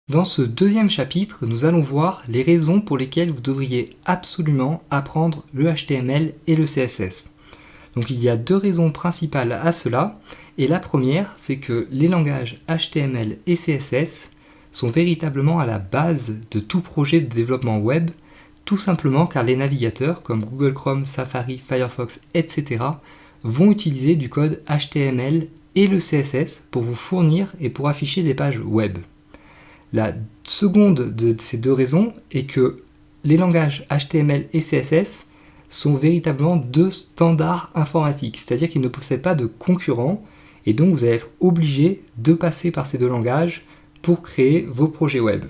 Dans ce deuxième chapitre, nous allons voir les raisons pour lesquelles vous devriez absolument apprendre le HTML et le CSS. Donc il y a deux raisons principales à cela, et la première, c'est que les langages HTML et CSS sont véritablement à la base de tout projet de développement web, tout simplement car les navigateurs comme Google Chrome, Safari, Firefox, etc. vont utiliser du code HTML et le CSS pour vous fournir et pour afficher des pages web. La seconde de ces deux raisons est que les langages HTML et CSS sont véritablement deux standards informatiques, c'est-à-dire qu'ils ne possèdent pas de concurrents, et donc vous allez être obligé de passer par ces deux langages pour créer vos projets web.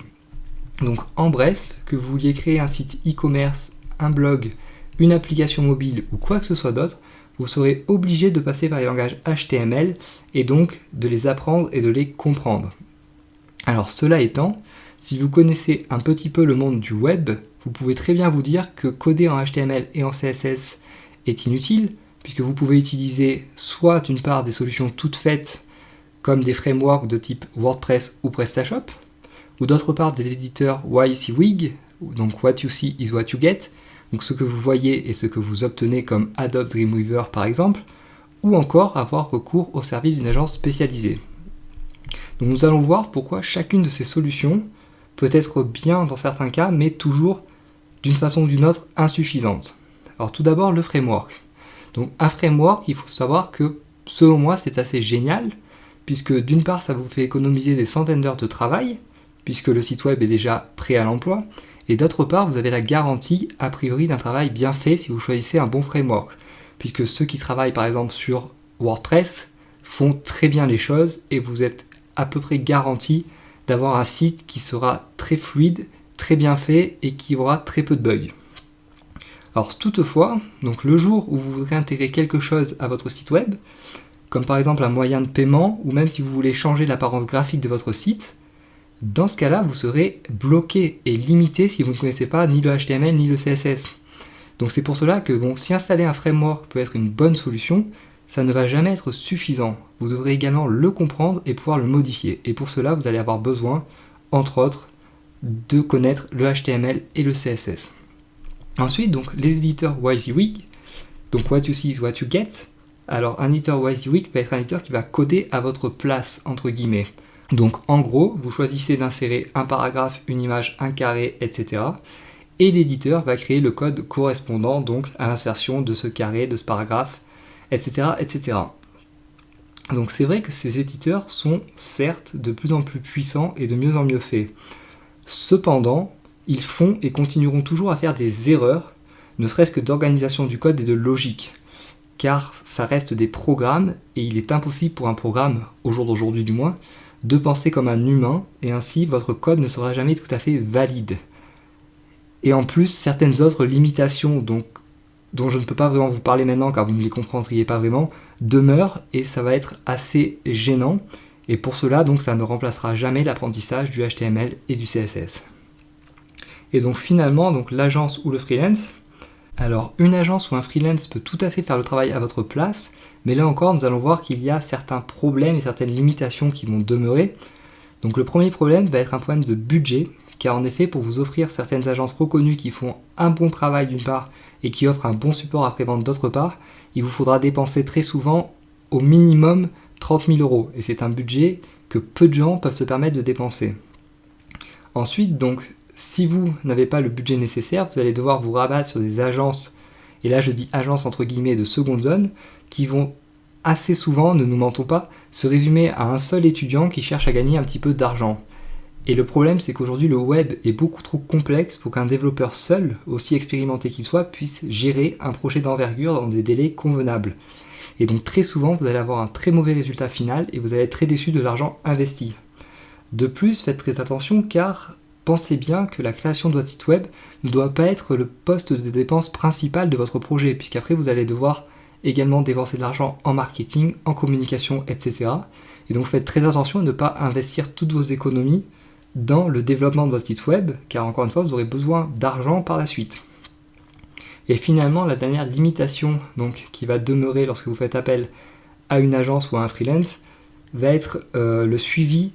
Donc en bref, que vous vouliez créer un site e-commerce, un blog, une application mobile ou quoi que ce soit d'autre, vous serez obligé de passer par les langages HTML et donc de les apprendre et de les comprendre. Alors cela étant, si vous connaissez un petit peu le monde du web, vous pouvez très bien vous dire que coder en HTML et en CSS est inutile, puisque vous pouvez utiliser soit d'une part des solutions toutes faites, comme des frameworks de type WordPress ou PrestaShop, ou d'autre part des éditeurs WYSIWYG, donc What You See is What You Get, donc ce que vous voyez et ce que vous obtenez comme Adobe Dreamweaver par exemple, ou encore avoir recours au service d'une agence spécialisée. Donc nous allons voir pourquoi chacune de ces solutions peut être bien dans certains cas, mais toujours d'une façon ou d'une autre insuffisante. Alors tout d'abord le framework. Donc un framework, il faut savoir que selon moi c'est assez génial, puisque d'une part ça vous fait économiser des centaines d'heures de travail, puisque le site web est déjà prêt à l'emploi, et d'autre part vous avez la garantie a priori d'un travail bien fait si vous choisissez un bon framework, puisque ceux qui travaillent par exemple sur WordPress font très bien les choses et vous êtes à peu près garanti d'avoir un site qui sera très fluide, très bien fait et qui aura très peu de bugs. Alors toutefois, donc le jour où vous voudrez intégrer quelque chose à votre site web, comme par exemple un moyen de paiement ou même si vous voulez changer l'apparence graphique de votre site, dans ce cas-là, vous serez bloqué et limité si vous ne connaissez pas ni le HTML ni le CSS. Donc c'est pour cela que si installer un framework peut être une bonne solution, ça ne va jamais être suffisant. Vous devrez également le comprendre et pouvoir le modifier. Et pour cela, vous allez avoir besoin, entre autres, de connaître le HTML et le CSS. Ensuite, donc, les éditeurs WYSIWYG, donc What You See is What You Get. Alors, un éditeur WYSIWYG va être un éditeur qui va coder à votre place, entre guillemets. Donc, en gros, vous choisissez d'insérer un paragraphe, une image, un carré, etc. Et l'éditeur va créer le code correspondant donc à l'insertion de ce carré, de ce paragraphe, etc., etc. Donc c'est vrai que ces éditeurs sont certes de plus en plus puissants et de mieux en mieux faits. Cependant, ils font et continueront toujours à faire des erreurs, ne serait-ce que d'organisation du code et de logique, car ça reste des programmes et il est impossible pour un programme, au jour d'aujourd'hui du moins, de penser comme un humain et ainsi votre code ne sera jamais tout à fait valide. Et en plus, certaines autres limitations dont je ne peux pas vraiment vous parler maintenant car vous ne les comprendriez pas vraiment, demeurent et ça va être assez gênant. Et pour cela, donc, ça ne remplacera jamais l'apprentissage du HTML et du CSS. Et donc finalement, l'agence ou le freelance. Alors une agence ou un freelance peut tout à fait faire le travail à votre place, mais là encore, nous allons voir qu'il y a certains problèmes et certaines limitations qui vont demeurer. Donc le premier problème va être un problème de budget, car en effet, pour vous offrir certaines agences reconnues qui font un bon travail d'une part, et qui offre un bon support après-vente d'autre part, il vous faudra dépenser très souvent au minimum 30 000 €. Et c'est un budget que peu de gens peuvent se permettre de dépenser. Ensuite, donc, si vous n'avez pas le budget nécessaire, vous allez devoir vous rabattre sur des agences, et là je dis agences entre guillemets de seconde zone, qui vont assez souvent, ne nous mentons pas, se résumer à un seul étudiant qui cherche à gagner un petit peu d'argent. Et le problème, c'est qu'aujourd'hui, le web est beaucoup trop complexe pour qu'un développeur seul, aussi expérimenté qu'il soit, puisse gérer un projet d'envergure dans des délais convenables. Et donc très souvent, vous allez avoir un très mauvais résultat final et vous allez être très déçu de l'argent investi. De plus, faites très attention car pensez bien que la création de votre site web ne doit pas être le poste de dépense principal de votre projet, puisqu'après vous allez devoir également dépenser de l'argent en marketing, en communication, etc. Et donc faites très attention à ne pas investir toutes vos économies dans le développement de votre site web, car encore une fois, vous aurez besoin d'argent par la suite. Et finalement, la dernière limitation qui va demeurer lorsque vous faites appel à une agence ou à un freelance va être le suivi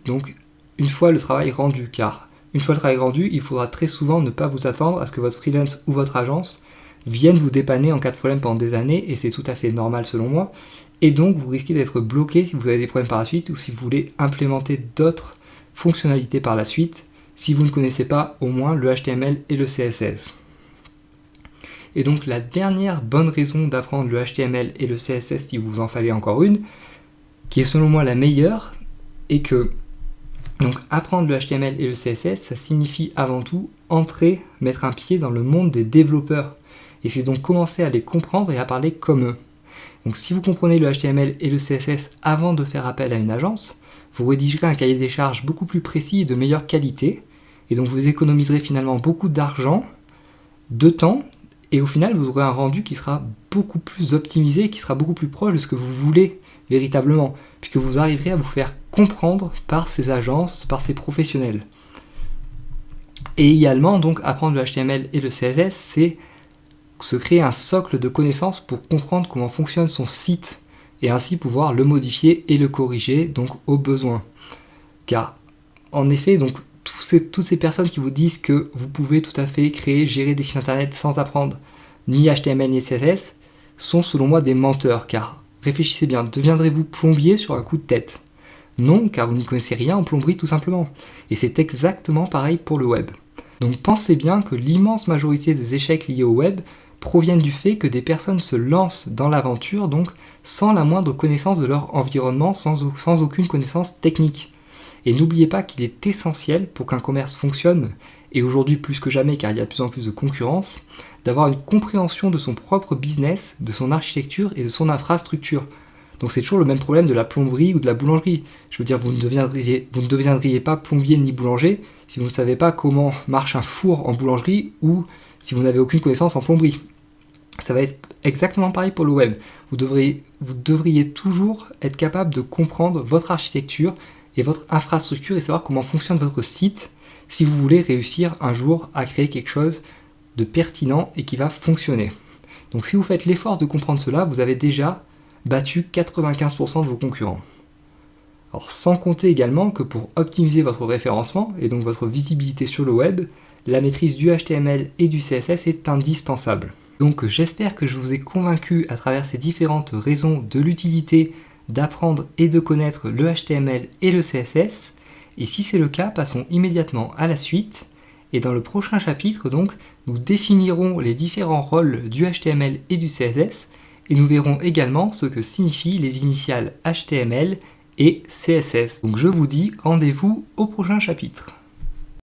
une fois le travail rendu, car une fois le travail rendu, il faudra très souvent ne pas vous attendre à ce que votre freelance ou votre agence vienne vous dépanner en cas de problème pendant des années, et c'est tout à fait normal selon moi, et donc vous risquez d'être bloqué si vous avez des problèmes par la suite, ou si vous voulez implémenter d'autres fonctionnalités par la suite, si vous ne connaissez pas au moins le HTML et le CSS. Et donc la dernière bonne raison d'apprendre le HTML et le CSS, si vous en fallait encore une, qui est selon moi la meilleure, est que donc apprendre le HTML et le CSS, ça signifie avant tout mettre un pied dans le monde des développeurs. Et c'est donc commencer à les comprendre et à parler comme eux. Donc si vous comprenez le HTML et le CSS avant de faire appel à une agence, vous rédigerez un cahier des charges beaucoup plus précis et de meilleure qualité, et donc vous économiserez finalement beaucoup d'argent, de temps, et au final vous aurez un rendu qui sera beaucoup plus optimisé, qui sera beaucoup plus proche de ce que vous voulez véritablement, puisque vous arriverez à vous faire comprendre par ces agences, par ces professionnels. Et également, donc, apprendre le HTML et le CSS, c'est se créer un socle de connaissances pour comprendre comment fonctionne son site et ainsi pouvoir le modifier et le corriger donc au besoin. Car en effet, donc toutes ces personnes qui vous disent que vous pouvez tout à fait créer, gérer des sites internet sans apprendre ni HTML ni CSS sont selon moi des menteurs. Car réfléchissez bien, deviendrez-vous plombier sur un coup de tête? Non, car vous n'y connaissez rien en plomberie tout simplement. Et c'est exactement pareil pour le web. Donc pensez bien que l'immense majorité des échecs liés au web proviennent du fait que des personnes se lancent dans l'aventure donc sans la moindre connaissance de leur environnement, sans aucune connaissance technique. Et n'oubliez pas qu'il est essentiel pour qu'un commerce fonctionne, et aujourd'hui plus que jamais car il y a de plus en plus de concurrence, d'avoir une compréhension de son propre business, de son architecture et de son infrastructure. Donc c'est toujours le même problème de la plomberie ou de la boulangerie. Je veux dire, vous ne deviendriez pas plombier ni boulanger si vous ne savez pas comment marche un four en boulangerie ou si vous n'avez aucune connaissance en plomberie. Ça va être exactement pareil pour le web. Vous devriez toujours être capable de comprendre votre architecture et votre infrastructure et savoir comment fonctionne votre site si vous voulez réussir un jour à créer quelque chose de pertinent et qui va fonctionner. Donc si vous faites l'effort de comprendre cela, vous avez déjà battu 95% de vos concurrents. Alors sans compter également que pour optimiser votre référencement et donc votre visibilité sur le web, la maîtrise du HTML et du CSS est indispensable. Donc j'espère que je vous ai convaincu à travers ces différentes raisons de l'utilité d'apprendre et de connaître le HTML et le CSS. Et si c'est le cas, passons immédiatement à la suite. Et dans le prochain chapitre, donc, nous définirons les différents rôles du HTML et du CSS. Et nous verrons également ce que signifient les initiales HTML et CSS. Donc je vous dis rendez-vous au prochain chapitre.